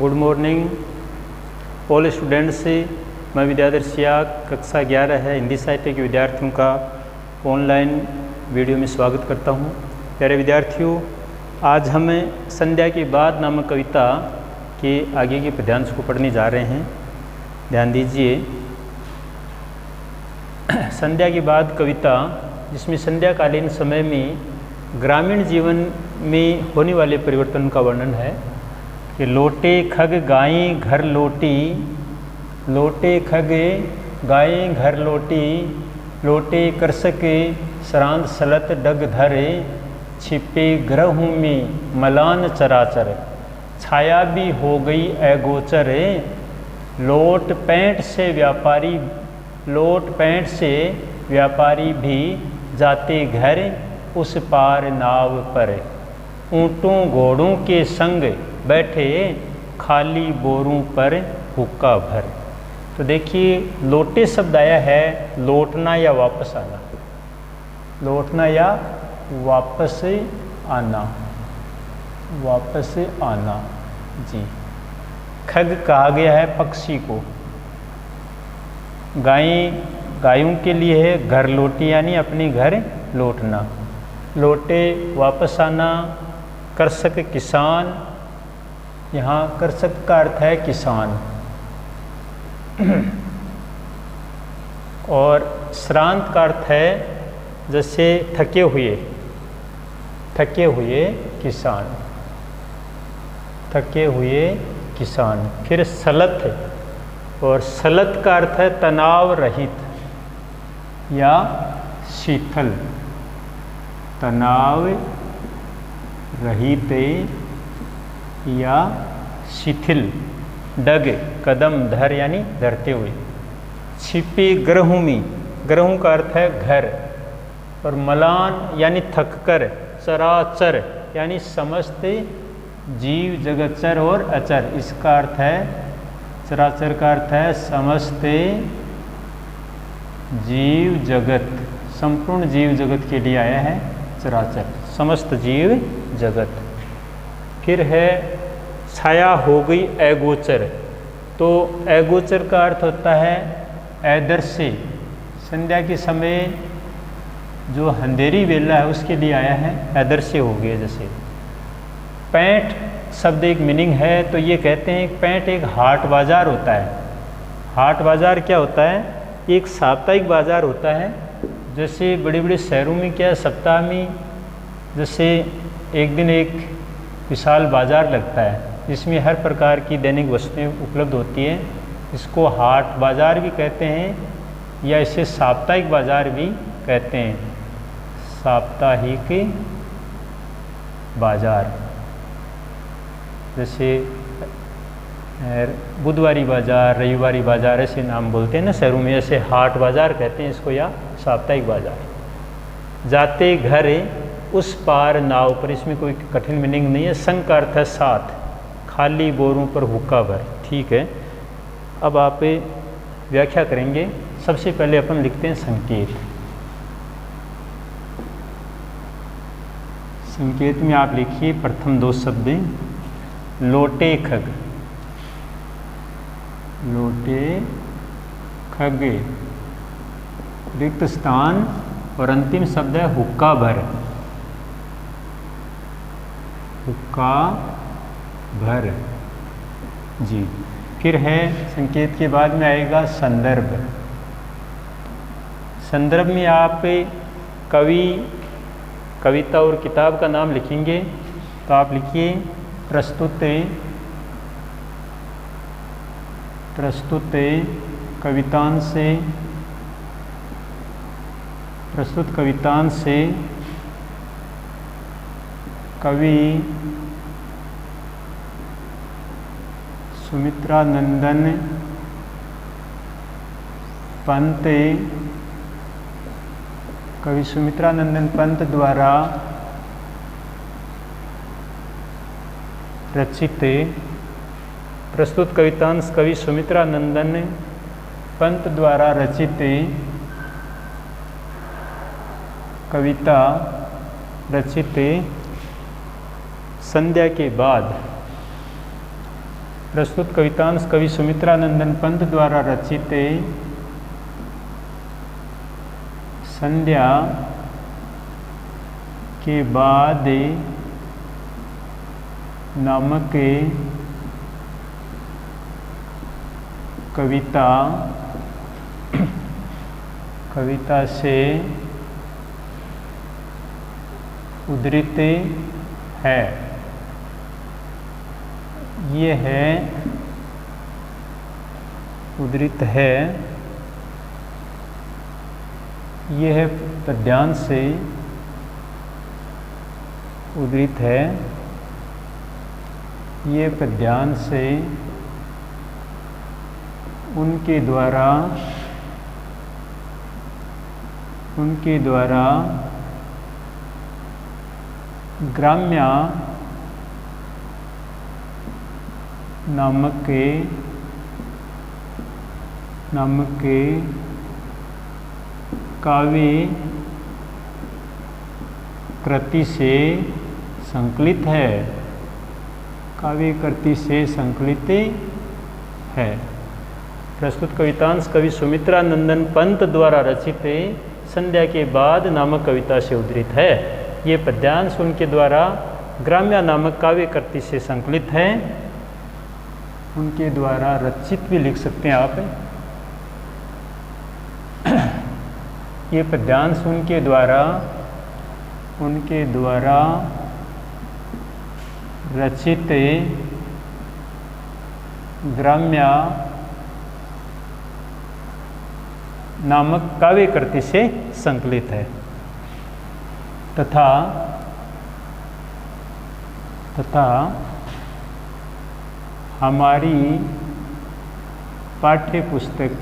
Good morning all students. मैं विद्याधर सिया कक्षा 11 है हिंदी साहित्य के विद्यार्थियों का ऑनलाइन वीडियो में स्वागत करता हूं। प्यारे विद्यार्थियों, आज हम संध्या के बाद नामक कविता के आगे के पद्यांश को पढ़ने जा रहे हैं। ध्यान दीजिए, संध्या के बाद कविता जिसमें संध्याकालीन समय में ग्रामीण जीवन में होने वाले परिवर्तन का वर्णन है कि लोटे खग गायें घर लोटी, लोटे खग गायें घर लोटी, लोटे करसके श्रांत सलत डग धरे, छिपे ग्रहों में मलान चराचर, छाया भी हो गई अगोचर, लोट पैंट से व्यापारी भी जाते घर उस पार नाव पर, ऊँटों घोड़ों के संग बैठे खाली बोरों पर हुक्का भर। तो देखिए, लोटे शब्द आया है लौटना या वापस आना, लौटना या वापस आना, वापस आना जी। खग कहा गया है पक्षी को, गायों के लिए है घर लोटी यानी अपने घर लौटना, लोटे वापस आना। कृषक किसान, यहाँ कृषक का अर्थ है किसान। और श्रांत का अर्थ है जैसे थके हुए किसान, थके हुए किसान। फिर सलत, और सलत का अर्थ है तनाव रहित या शीतल, तनाव रहित या शिथिल। डग कदम धर यानी धरते हुए। छिपे ग्रहों में, ग्रहों का अर्थ है घर। और मलान यानी थककर। चराचर यानी समस्त जीव जगत, चर और अचर, इसका अर्थ है चराचर का अर्थ है समस्त जीव जगत, संपूर्ण जीव जगत के लिए आया है चराचर, समस्त जीव जगत। फिर है छाया हो गई अगोचर। तो अगोचर का अर्थ होता है अदृश्य। संध्या के समय जो अंधेरी वेला है उसके लिए आया है अदृश्य हो गया। जैसे पैंट शब्द एक मीनिंग है, तो ये कहते हैं पैंट एक हाट बाज़ार होता है। हाट बाज़ार क्या होता है? एक साप्ताहिक बाज़ार होता है। जैसे बड़े बड़े शहरों में क्या सप्ताह में जैसे एक दिन एक विशाल बाज़ार लगता है जिसमें हर प्रकार की दैनिक वस्तुएं उपलब्ध होती हैं। इसको हाट बाज़ार भी कहते हैं या इसे साप्ताहिक बाज़ार भी कहते हैं। साप्ताहिक बाज़ार, जैसे बुधवारी बाज़ार, रविवारी बाज़ार ऐसे नाम बोलते हैं ना शहरों में, ऐसे हाट बाज़ार कहते हैं इसको या साप्ताहिक बाज़ार। जाते घर उस पार नाव पर, इसमें कोई कठिन मीनिंग नहीं है। संग का अर्थ है साथ, खाली बोरों पर हुक्का भर। ठीक है, अब आप व्याख्या करेंगे। सबसे पहले अपन लिखते हैं संकेत। संकेत में आप लिखिए प्रथम दो शब्द, लोटे खग, लोटे खग, रिक्त स्थान, और अंतिम शब्द है हुक्का भर, हुक्का भर जी। फिर है संकेत के बाद में आएगा संदर्भ। संदर्भ में आप कवि, कविता और किताब का नाम लिखेंगे। तो आप लिखिए प्रस्तुत कवितांश से, प्रस्तुत कवितांश से कवि सुमित्रा नंदन पंत, कवि सुमित्रा नंदन पंत द्वारा रचित, प्रस्तुत कवितांश कवि सुमित्रा नंदन पंत द्वारा रचित कविता रचित संध्या के बाद। प्रस्तुत कवितांश कवि सुमित्रानंदन पंत द्वारा रचित संध्या के बाद नामक कविता से उद्धृत है। ये है उद्धृत है, यह है पद्यांश से उद्धृत है। ये पद्यांश से उनके द्वारा ग्राम्य नामक काव्य कृति से संकलित है। काव्य कृति से संकलित है। प्रस्तुत कवितांश कवि सुमित्रानंदन पंत द्वारा रचित संध्या के बाद नामक कविता से उद्धृत है। ये पद्यांश उनके द्वारा ग्राम्य नामक काव्य कृति से संकलित है। उनके द्वारा रचित भी लिख सकते हैं आप। ये पद्यांश उनके द्वारा रचित ग्राम्य नामक काव्य कृति से संकलित है तथा हमारी पाठ्य पुस्तक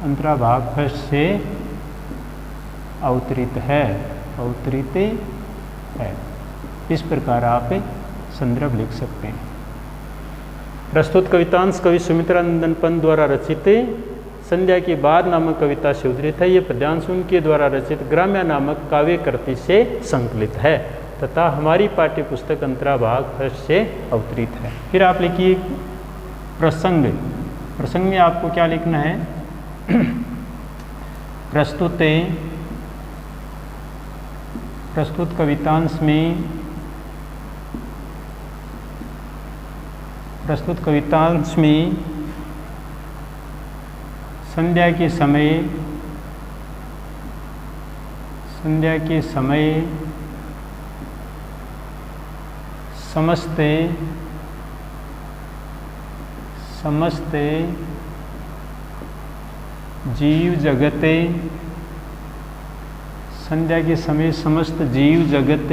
अंतराभाग फर्स्ट से अवतरित है। इस प्रकार आप संदर्भ लिख सकते हैं। प्रस्तुत कवितांश कवि सुमित्रानंदन पंत द्वारा रचित संध्या के बाद नामक कविता से उद्धृत है। ये पद्यांश उनके द्वारा रचित ग्राम्य नामक काव्य कृति से संकलित है तथा हमारी पाठ्य पुस्तक अंतराभाग फर्स्ट से अवतरित है। फिर आप लिखिए प्रसंग में आपको क्या लिखना है? प्रस्तुत कवितांश में संध्या के समय समस्त जीव जगत संध्या के समय समस्त जीव जगत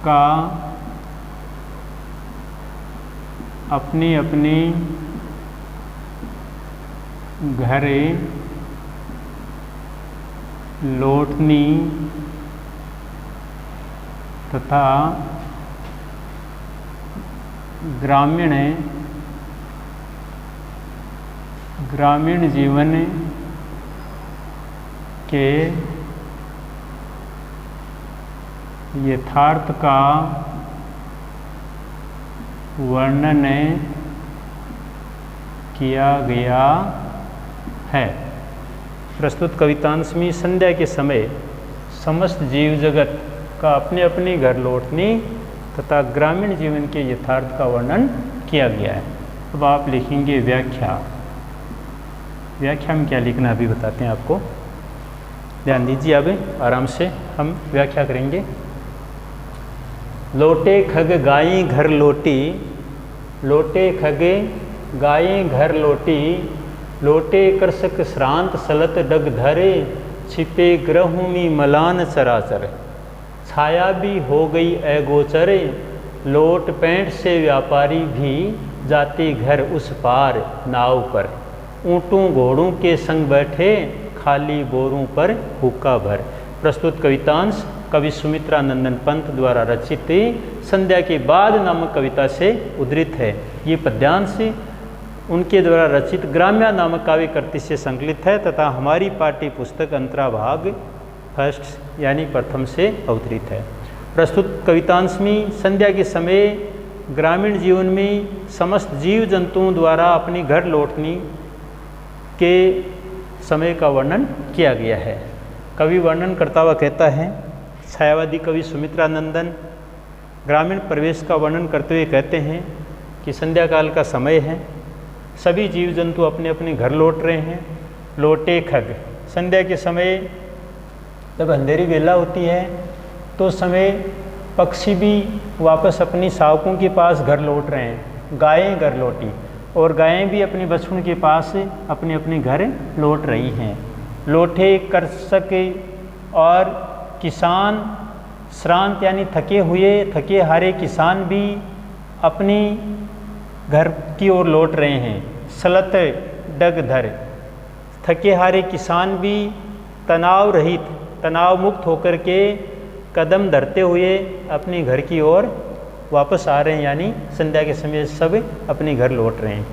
का अपने अपने घर लौटनी तथा ग्रामीण जीवन के यथार्थ का वर्णन किया गया है। प्रस्तुत कवितांश में संध्या के समय समस्त जीव जगत का अपने अपने घर लौटने तथा ग्रामीण जीवन के यथार्थ का वर्णन किया गया है। अब आप लिखेंगे व्याख्या में क्या लिखना अभी बताते हैं आपको। ध्यान दीजिए, अब आराम से हम व्याख्या करेंगे। लोटे खग गायें घर लौटी, लोटे खगे गायें घर लौटी, लोटे कृषक श्रांत सलत डग धरे, छिपे ग्रहुमी मलान चराचर, छाया भी हो गई अगोचरे, लोट पैंट से व्यापारी भी जाते घर उस पार नाव पर, ऊँटों घोड़ों के संग बैठे खाली बोरों पर हुक्का भर। प्रस्तुत कवितांश कवि सुमित्रानंदन पंत द्वारा रचित संध्या के बाद नामक कविता से उद्धृत है। ये पद्यांश उनके द्वारा रचित ग्राम्या नामक काव्य कृति से संकलित है तथा हमारी पाठ्य पुस्तक अंतराभाग फर्स्ट यानी प्रथम से अवतरित है। प्रस्तुत कवितांश में संध्या के समय ग्रामीण जीवन में समस्त जीव जंतुओं द्वारा अपनी घर लौटने के समय का वर्णन किया गया है। कवि वर्णन करता हुआ कहता है, छायावादी कवि सुमित्रा नंदन ग्रामीण प्रवेश का वर्णन करते हुए कहते हैं कि संध्या काल का समय है, सभी जीव जंतु अपने अपने घर लौट रहे हैं। लौटे खग, संध्या के समय जब अंधेरी वेला होती है तो समय पक्षी भी वापस अपनी शावकों के पास घर लौट रहे हैं। गायें घर लौटी और गायें भी अपने बछड़ों के पास अपने अपने घर लौट रही हैं। लौटे कृषक और किसान श्रांत यानी थके हारे किसान भी अपनी घर की ओर लौट रहे हैं। सलत डगधर, थके हारे किसान भी तनाव रहित तनाव मुक्त होकर के कदम धरते हुए अपने घर की ओर वापस आ रहे हैं, यानी संध्या के समय सब अपने घर लौट रहे हैं।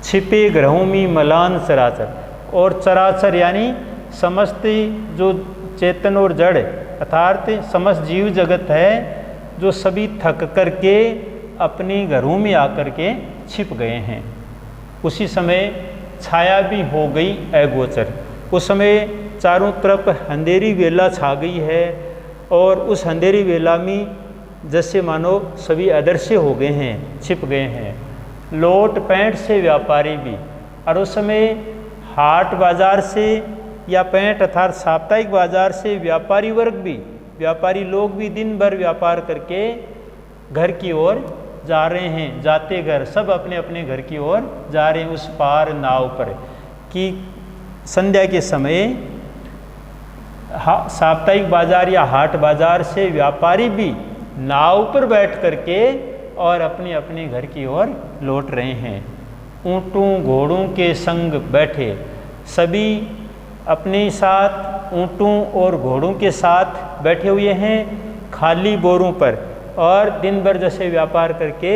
छिपे ग्रहों में मलान चराचर, और चराचर यानी समस्त जो चेतन और जड़ अर्थात समस्त जीव जगत है जो सभी थक करके अपने घरों में आकर के छिप गए हैं। उसी समय छाया भी हो गई अगोचर, उस समय चारों तरफ अंधेरी वेला छा गई है और उस अंधेरी वेला में जैसे मानो सभी अदृश्य हो गए हैं, छिप गए हैं। लोट पैंट से व्यापारी भी, और उस समय हाट बाजार से या पैंट अर्थात साप्ताहिक बाजार से व्यापारी वर्ग भी, व्यापारी लोग भी दिन भर व्यापार करके घर की ओर जा रहे हैं। जाते घर सब अपने अपने घर की ओर जा रहे हैं उस पार नाव पर। कि संध्या के समय साप्ताहिक बाजार या हाट बाजार से व्यापारी भी नाव पर बैठ करके और अपने अपने घर की ओर लौट रहे हैं। ऊँटों घोड़ों के संग बैठे, सभी अपने साथ ऊँटों और घोड़ों के साथ बैठे हुए हैं खाली बोरों पर, और दिन भर जैसे व्यापार करके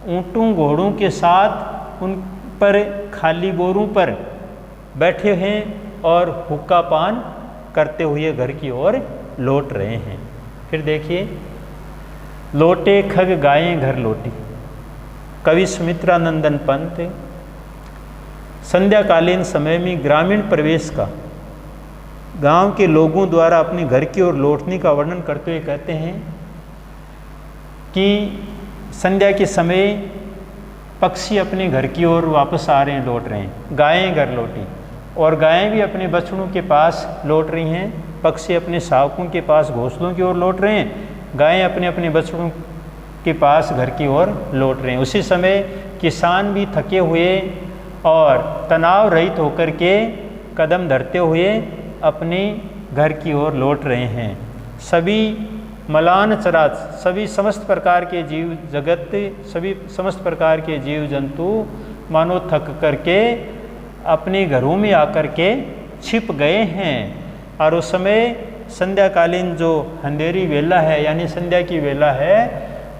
ऊँटों घोड़ों के साथ उन पर खाली बोरों पर बैठे हैं और हुक्का पान करते हुए घर की ओर लौट रहे हैं। फिर देखिए, लौटे खग गायें घर लौटी। कवि सुमित्रा नंदन पंत संध्याकालीन समय में ग्रामीण प्रवेश का गांव के लोगों द्वारा अपने घर की ओर लौटने का वर्णन करते हुए कहते हैं कि संध्या के समय पक्षी अपने घर की ओर वापस आ रहे हैं, लौट रहे हैं। गायें घर लौटी, और गायें भी अपने बछड़ों के पास लौट रही हैं। पक्षी अपने शावकों के पास घोंसलों की ओर लौट रहे हैं, गायें अपने अपने बछड़ों के पास घर की ओर लौट रहे हैं। उसी समय किसान भी थके हुए और तनाव रहित होकर के कदम धरते हुए अपने घर की ओर लौट रहे हैं। सभी मलान चराच, सभी समस्त प्रकार के जीव जगत, सभी समस्त प्रकार के जीव जंतु मानो थक करके अपने घरों में आकर के छिप गए हैं। और उस समय संध्याकालीन जो अंधेरी वेला है यानी संध्या की वेला है,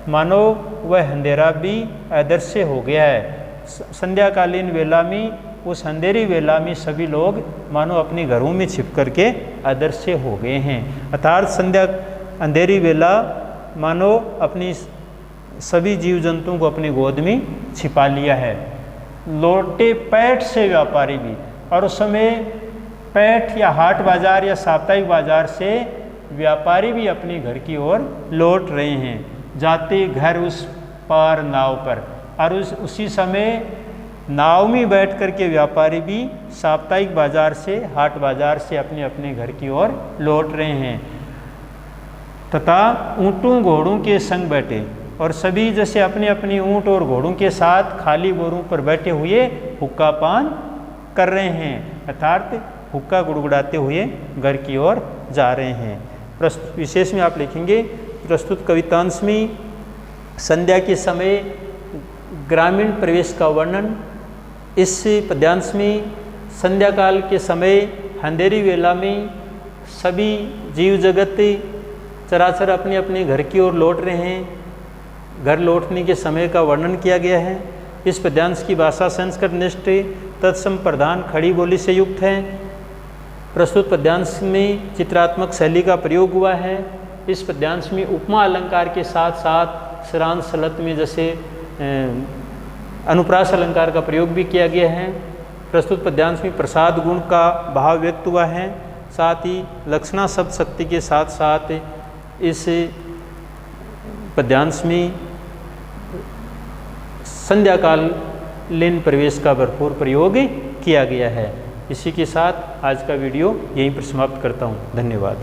मानो वह अंधेरा भी अदृश्य हो गया है। संध्याकालीन वेला में, उस अंधेरी वेला में सभी लोग मानो अपने घरों में छिप करके अदृश्य हो गए हैं। अर्थात संध्या अंधेरी वेला मानो अपनी सभी जीव जंतुओं को अपनी गोद में छिपा लिया है। लौटे पैठ से व्यापारी भी, और उस समय पैठ या हाट बाजार या साप्ताहिक बाजार से व्यापारी भी अपने घर की ओर लौट रहे हैं। जाते घर उस पार नाव पर, और उसी समय नाव में बैठ कर के व्यापारी भी साप्ताहिक बाजार से, हाट बाजार से अपने अपने घर की ओर लौट रहे हैं। तथा ऊँटों घोड़ों के संग बैठे, और सभी जैसे अपने अपने ऊँट और घोड़ों के साथ खाली बोरों पर बैठे हुए हुक्का पान कर रहे हैं, अर्थात हुक्का गुड़गुड़ाते हुए घर की ओर जा रहे हैं। विशेष में आप लिखेंगे, प्रस्तुत कवितांश में संध्या के समय ग्रामीण प्रवेश का वर्णन। इस पद्यांश में संध्या काल के समय अंधेरी वेला में सभी जीव जगत चराचर अपने अपने घर की ओर लौट रहे हैं। घर लौटने के समय का वर्णन किया गया है। इस पद्यांश की भाषा संस्कृत निष्ठ तत्सम प्रधान खड़ी बोली से युक्त है। प्रस्तुत पद्यांश में चित्रात्मक शैली का प्रयोग हुआ है। इस पद्यांश में उपमा अलंकार के साथ साथ सरांश सलत में जैसे अनुप्रास अलंकार का प्रयोग भी किया गया है। प्रस्तुत पद्यांश में प्रसाद गुण का भाव व्यक्त हुआ है। साथ ही लक्षणा शब्द शक्ति के साथ साथ इस पद्यांश में संध्याकालीन प्रवेश का भरपूर प्रयोग किया गया है। इसी के साथ आज का वीडियो यहीं पर समाप्त करता हूँ। धन्यवाद।